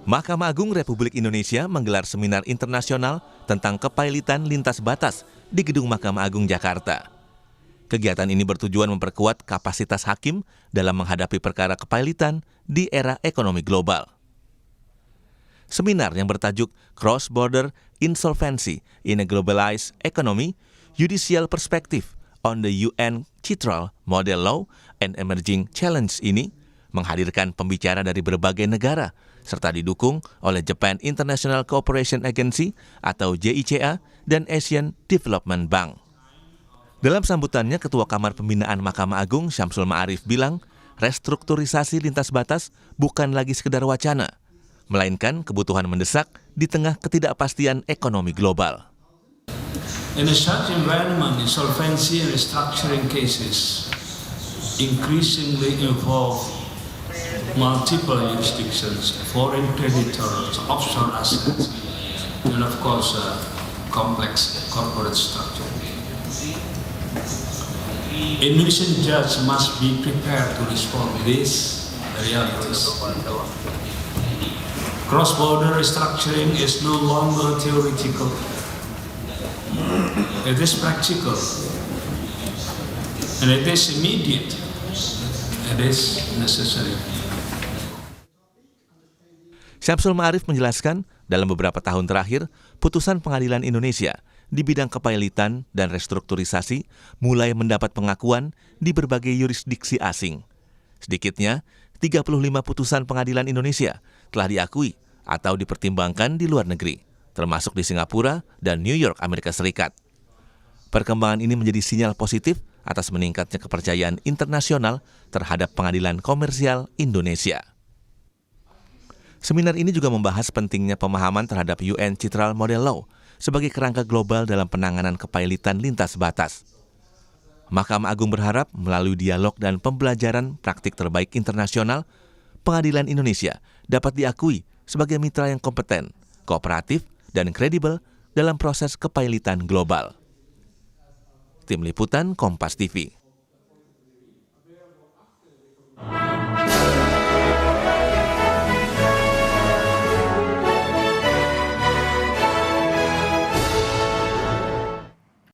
Mahkamah Agung Republik Indonesia menggelar seminar internasional tentang kepailitan lintas batas di Gedung Mahkamah Agung Jakarta. Kegiatan ini bertujuan memperkuat kapasitas hakim dalam menghadapi perkara kepailitan di era ekonomi global. Seminar yang bertajuk Cross-Border Insolvency in a Globalized Economy, Judicial Perspective on the UN Chitral Model Law and Emerging Challenge ini menghadirkan pembicara dari berbagai negara serta didukung oleh Japan International Cooperation Agency atau JICA dan Asian Development Bank. Dalam sambutannya, Ketua Kamar Pembinaan Mahkamah Agung Syamsul Ma'arif bilang, restrukturisasi lintas batas bukan lagi sekedar wacana, melainkan kebutuhan mendesak di tengah ketidakpastian ekonomi global. In such environment, insolvency and restructuring cases increasingly involve multiple jurisdictions, foreign creditors, offshore assets, and of course, complex corporate structure. Indonesian judge must be prepared to respond to these realities. Cross-border restructuring is no longer theoretical. It is practical, and it is immediate. It is necessary. Syamsul Ma'arif menjelaskan, dalam beberapa tahun terakhir, putusan pengadilan Indonesia di bidang kepailitan dan restrukturisasi mulai mendapat pengakuan di berbagai yurisdiksi asing. Sedikitnya, 35 putusan pengadilan Indonesia telah diakui atau dipertimbangkan di luar negeri, termasuk di Singapura dan New York, Amerika Serikat. Perkembangan ini menjadi sinyal positif atas meningkatnya kepercayaan internasional terhadap pengadilan komersial Indonesia. Seminar ini juga membahas pentingnya pemahaman terhadap UN Chitral Model Law sebagai kerangka global dalam penanganan kepailitan lintas batas. Mahkamah Agung berharap melalui dialog dan pembelajaran praktik terbaik internasional, pengadilan Indonesia dapat diakui sebagai mitra yang kompeten, kooperatif, dan kredibel dalam proses kepailitan global. Tim Liputan Kompas TV.